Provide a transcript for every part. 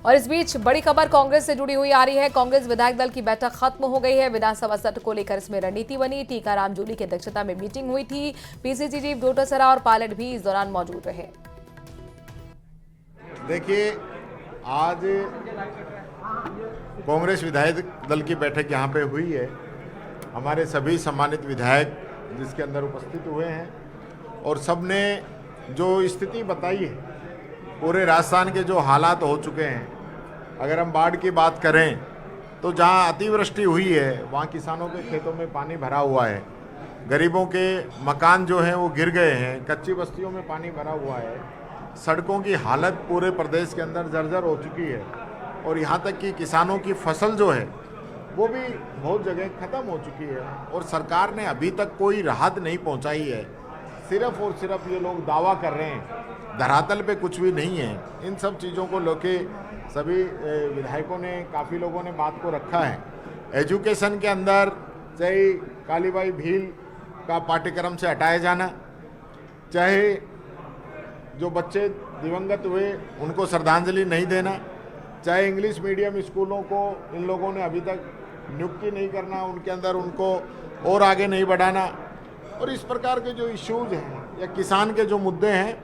और इस बीच बड़ी खबर कांग्रेस से जुड़ी हुई आ रही है। कांग्रेस विधायक दल की बैठक खत्म हो गई है। विधानसभा सत्र को लेकर इसमें रणनीति बनी। टीकाराम जूली की अध्यक्षता में मीटिंग हुई थी। पीसीसी चीफ डोटासरा और पायलट भी इस दौरान मौजूद रहे। देखिए, आज कांग्रेस विधायक दल की बैठक यहाँ पे हुई है। हमारे सभी सम्मानित विधायक जिसके अंदर उपस्थित हुए हैं और सब ने जो स्थिति बताई है, पूरे राजस्थान के जो हालात हो चुके हैं, अगर हम बाढ़ की बात करें तो जहाँ अतिवृष्टि हुई है वहाँ किसानों के खेतों में पानी भरा हुआ है, गरीबों के मकान जो हैं वो गिर गए हैं, कच्ची बस्तियों में पानी भरा हुआ है, सड़कों की हालत पूरे प्रदेश के अंदर जर्जर हो चुकी है और यहाँ तक कि किसानों की फसल जो है वो भी बहुत जगह ख़त्म हो चुकी है और सरकार ने अभी तक कोई राहत नहीं पहुँचाई है। सिर्फ और सिर्फ ये लोग दावा कर रहे हैं, धरातल पे कुछ भी नहीं है। इन सब चीज़ों को लेके सभी विधायकों ने, काफ़ी लोगों ने बात को रखा है। एजुकेशन के अंदर चाहे कालीबाई भील का पाठ्यक्रम से हटाया जाना, चाहे जो बच्चे दिवंगत हुए उनको श्रद्धांजलि नहीं देना, चाहे इंग्लिश मीडियम स्कूलों को इन लोगों ने अभी तक नियुक्ति नहीं करना, उनके अंदर उनको और आगे नहीं बढ़ाना, और इस प्रकार के जो इश्यूज हैं या किसान के जो मुद्दे हैं,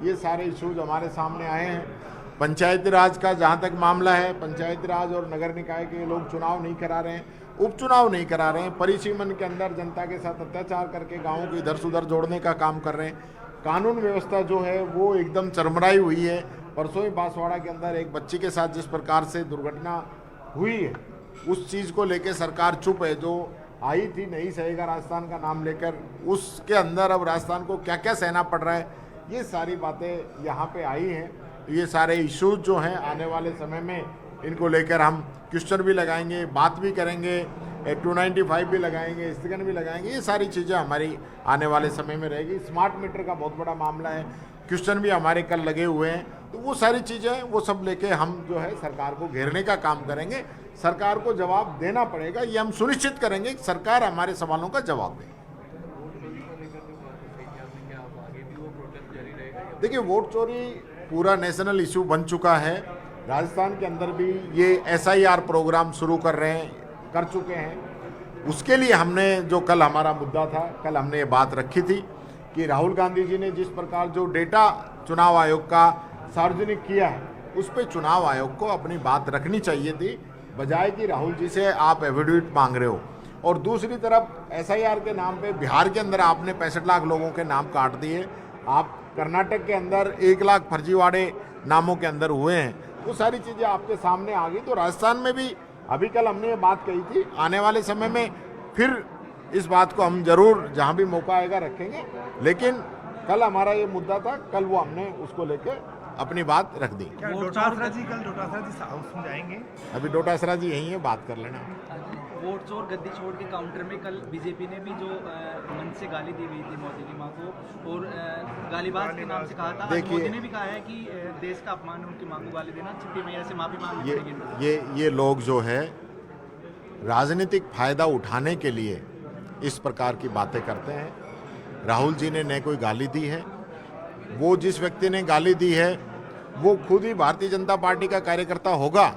ये सारे इश्यूज हमारे सामने आए हैं। पंचायती राज का जहाँ तक मामला है, पंचायती राज और नगर निकाय के लोग चुनाव नहीं करा रहे हैं, उपचुनाव नहीं करा रहे हैं, परिसीमन के अंदर जनता के साथ अत्याचार करके गाँवों को इधर से उधर जोड़ने का काम कर रहे हैं। कानून व्यवस्था जो है वो एकदम चरमराई हुई है। परसों ही बांसवाड़ा के अंदर एक बच्ची के साथ जिस प्रकार से दुर्घटना हुई है, उस चीज़ को लेकर सरकार चुप है। जो आई थी नहीं सहेगा राजस्थान का नाम लेकर, उसके अंदर अब राजस्थान को क्या क्या सहना पड़ रहा है, ये सारी बातें यहाँ पे आई हैं। ये सारे इश्यूज जो हैं आने वाले समय में इनको लेकर हम क्वेश्चन भी लगाएंगे, बात भी करेंगे, 295 भी लगाएंगे, स्थगन भी लगाएंगे। ये सारी चीज़ें हमारी आने वाले समय में रहेगी। स्मार्ट मीटर का बहुत बड़ा मामला है, क्वेश्चन भी हमारे कल लगे हुए हैं। तो वो सारी चीज़ें वो सब लेके हम जो है सरकार को घेरने का काम करेंगे। सरकार को जवाब देना पड़ेगा, ये हम सुनिश्चित करेंगे कि सरकार हमारे सवालों का जवाब दे। देखिए, वोट चोरी पूरा नेशनल इशू बन चुका है। राजस्थान के अंदर भी ये SIR प्रोग्राम शुरू कर चुके हैं। उसके लिए हमने जो कल हमारा मुद्दा था, कल हमने ये बात रखी थी कि राहुल गांधी जी ने जिस प्रकार जो डेटा चुनाव आयोग का सार्वजनिक किया है, उस पर चुनाव आयोग को अपनी बात रखनी चाहिए थी, बजाय कि राहुल जी से आप एफिडेविट मांग रहे हो। और दूसरी तरफ SIR के नाम पे बिहार के अंदर आपने 65 लाख लोगों के नाम काट दिए। आप कर्नाटक के अंदर 1 लाख फर्जीवाड़े नामों के अंदर हुए हैं। वो सारी चीज़ें आपके सामने आ गई। तो राजस्थान में भी अभी कल हमने ये बात कही थी, आने वाले समय में फिर इस बात को हम जरूर जहाँ भी मौका आएगा रखेंगे। लेकिन कल हमारा ये मुद्दा था, कल वो हमने उसको लेकर अपनी बात रख दी। डोटासरा जी कल डोटासरा जी हाउस में जाएंगे? अभी डोटासरा जी यहीं है, बात कर लेना। वोट चोर गद्दी छोड़ के काउंटर में कल बीजेपी ने भी जो मन से गाली दी हुई थी मोदी की मां को और गालीबाज के नाम से कहा था। आज मोदी ने भी कहा है कि देश का अपमान है उनकी मां को गाली देना, चिट्ठी में से माफी मांगनी पड़ेगी। ये लोग जो है राजनीतिक फायदा उठाने के लिए इस प्रकार की बातें करते हैं। राहुल जी ने न कोई गाली दी है, वो जिस व्यक्ति ने गाली दी है वो खुद ही भारतीय जनता पार्टी का कार्यकर्ता होगा,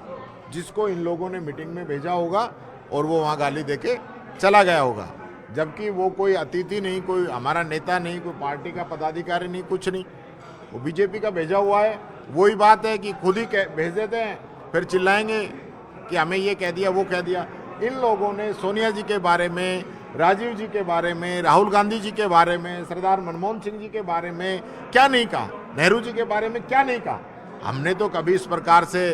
जिसको इन लोगों ने मीटिंग में भेजा होगा और वो वहाँ गाली देके चला गया होगा। जबकि वो कोई अतिथि नहीं, कोई हमारा नेता नहीं, कोई पार्टी का पदाधिकारी नहीं, कुछ नहीं, वो बीजेपी का भेजा हुआ है। वही बात है कि खुद ही भेज देते हैं, फिर चिल्लाएंगे कि हमें ये कह दिया, वो कह दिया। इन लोगों ने सोनिया जी के बारे में, राजीव जी के बारे में, राहुल गांधी जी के बारे में, सरदार मनमोहन सिंह जी के बारे में क्या नहीं कहा, नेहरू जी के बारे में क्या नहीं कहा। हमने तो कभी इस प्रकार से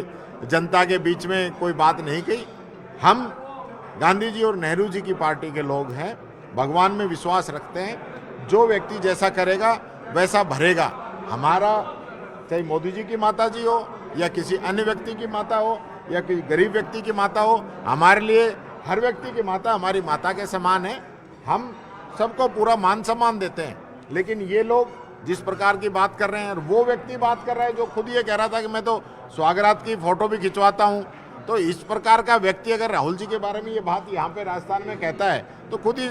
जनता के बीच में कोई बात नहीं कही। हम गांधी जी और नेहरू जी की पार्टी के लोग हैं, भगवान में विश्वास रखते हैं। जो व्यक्ति जैसा करेगा वैसा भरेगा। हमारा चाहे मोदी जी की माता जी हो या किसी अन्य व्यक्ति की माता हो या किसी गरीब व्यक्ति की माता हो, हमारे लिए हर व्यक्ति की माता हमारी माता के समान है। हम सबको पूरा मान सम्मान देते हैं। लेकिन ये लोग जिस प्रकार की बात कर रहे हैं, और वो व्यक्ति बात कर रहा है जो खुद ये कह रहा था कि मैं तो स्वागरात की फोटो भी खिंचवाता हूँ, तो इस प्रकार का व्यक्ति अगर राहुल जी के बारे में ये बात यहाँ पे राजस्थान में कहता है तो खुद ही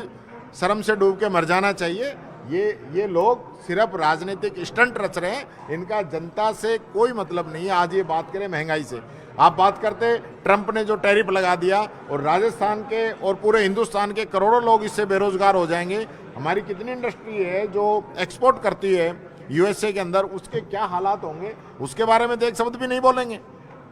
शर्म से डूब के मर जाना चाहिए। ये लोग सिर्फ राजनीतिक स्टंट रच रहे हैं, इनका जनता से कोई मतलब नहीं है। आज ये बात करें महंगाई से, आप बात करते ट्रंप ने जो टैरिफ लगा दिया और राजस्थान के और पूरे हिंदुस्तान के करोड़ों लोग इससे बेरोजगार हो जाएंगे। हमारी कितनी इंडस्ट्री है जो एक्सपोर्ट करती है यूएसए के अंदर, उसके क्या हालात होंगे उसके बारे में तो एक शब्द भी नहीं बोलेंगे।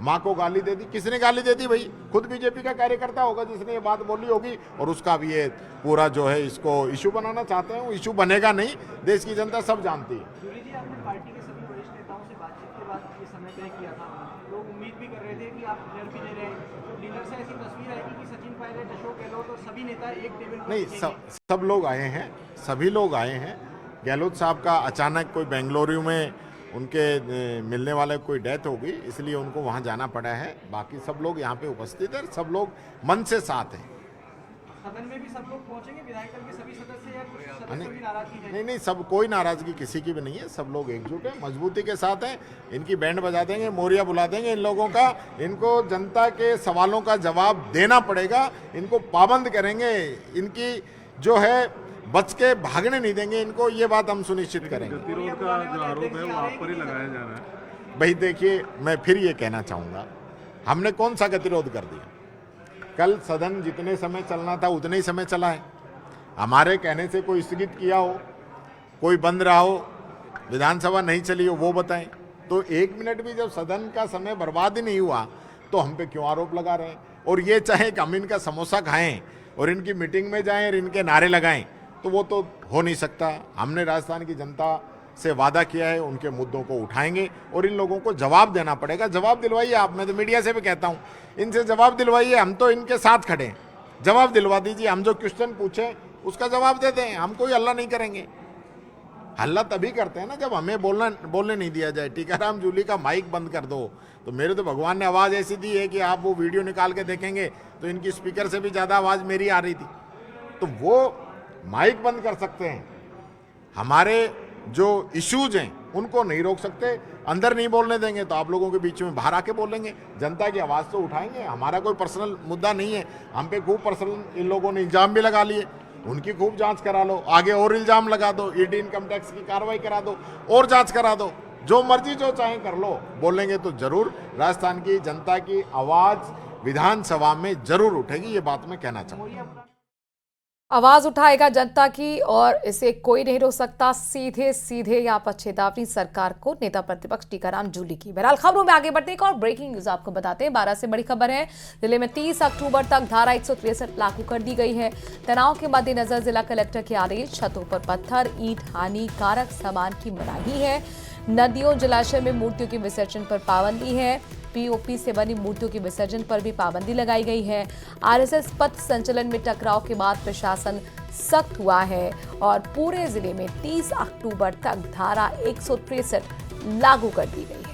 माँ को गाली दे दी, किसने गाली दे दी भाई? खुद बीजेपी का कार्यकर्ता होगा जिसने ये बात बोली होगी, और उसका भी ये पूरा जो है इसको इशू बनाना चाहते हैं। वो इशू बनेगा नहीं, देश की जनता सब जानती है। जूली जी, आपने पार्टी के सभी वरिष्ठ नेताओं से बातचीत के बाद ये समय तय किया था, लोग उम्मीद भी कर रहे थे कि आप डिनर भी ले रहे हैं, डिनर से ऐसी तस्वीर आएगी कि सचिन पायलट, अशोक गहलोत और सभी नेता एक टेबल पर नहीं, बैठेंगे। सब लोग आए हैं, सभी लोग आए हैं। गहलोत साहब का अचानक कोई बेंगलुरु में उनके मिलने वाले कोई डेथ हो गई, इसलिए उनको वहाँ जाना पड़ा है। बाकी सब लोग यहाँ पे उपस्थित हैं, सब लोग मन से साथ हैं। सदन में भी सब लोग पहुंचेंगे, विधायक दल के सभी सदस्य या कुछ सदस्य भी नाराजगी है? नहीं, सब कोई नाराजगी किसी की भी नहीं है, सब लोग एकजुट हैं, मजबूती के साथ हैं। इनकी बैंड बजा देंगे, मोरिया बुला देंगे इन लोगों का। इनको जनता के सवालों का जवाब देना पड़ेगा, इनको पाबंद करेंगे, इनकी जो है बच के भागने नहीं देंगे इनको, ये बात हम सुनिश्चित करेंगे। गतिरोध का जो आरोप है वो आप पर ही लगाया जा रहा है। भाई देखिए, मैं फिर ये कहना चाहूँगा, हमने कौन सा गतिरोध कर दिया? कल सदन जितने समय चलना था उतने ही समय चला है। हमारे कहने से कोई स्थगित किया हो, कोई बंद रहा हो, विधानसभा नहीं चली हो, वो बताएं। तो 1 मिनट भी जब सदन का समय बर्बाद ही नहीं हुआ तो हम पे क्यों आरोप लगा रहे हैं? और ये चाहे कि हम इनका समोसा खाएं और इनकी मीटिंग में जाएं और इनके नारे लगाएं, तो वो तो हो नहीं सकता। हमने राजस्थान की जनता से वादा किया है, उनके मुद्दों को उठाएंगे और इन लोगों को जवाब देना पड़ेगा। जवाब दिलवाइए आप, मैं तो मीडिया से भी कहता हूँ, इनसे जवाब दिलवाइए। हम तो इनके साथ खड़े हैं, जवाब दिलवा दीजिए। हम जो क्वेश्चन पूछे उसका जवाब दे दें, हम कोई हल्ला नहीं करेंगे। हल्ला तभी करते हैं ना जब हमें बोलने नहीं दिया जाए। टीकाराम जूली का माइक बंद कर दो, तो मेरे तो भगवान ने आवाज़ ऐसी दी है कि आप वो वीडियो निकाल के देखेंगे तो इनकी स्पीकर से भी ज़्यादा आवाज़ मेरी आ रही थी। तो वो माइक बंद कर सकते हैं, हमारे जो इश्यूज हैं उनको नहीं रोक सकते। अंदर नहीं बोलने देंगे तो आप लोगों के बीच में बाहर आके बोलेंगे, जनता की आवाज़ तो उठाएंगे। हमारा कोई पर्सनल मुद्दा नहीं है, हम पे खूब पर्सनल इन लोगों ने इल्ज़ाम भी लगा लिए, उनकी खूब जांच करा लो, आगे और इल्ज़ाम लगा दो, ईडी इनकम टैक्स की कार्रवाई करा दो और जांच करा दो, जो मर्जी जो चाहे कर लो। बोलेंगे तो जरूर राजस्थान की जनता की आवाज़ विधानसभा में जरूर उठेगी, ये बात मैं कहना चाहूँगा। आवाज उठाएगा जनता की और इसे कोई नहीं रोक सकता। सीधे सीधे यहाँ पर चेतावनी सरकार को नेता प्रतिपक्ष टीकाराम जूली की। बहरहाल खबरों में आगे बढ़ने का और ब्रेकिंग न्यूज आपको बताते हैं। 12 से बड़ी खबर है, जिले में 30 अक्टूबर तक धारा 163 लागू कर दी गई है। तनाव के मद्देनजर जिला कलेक्टर के आदेश, छतों पर पत्थर ईंट हानिकारक सामान की मनाही है। नदियों जलाशय में मूर्तियों के विसर्जन पर पाबंदी है। पीओपी से बनी मूर्तियों के विसर्जन पर भी पाबंदी लगाई गई है। आरएसएस पथ संचलन में टकराव के बाद प्रशासन सख्त हुआ है और पूरे जिले में 30 अक्टूबर तक धारा 163 लागू कर दी गई है।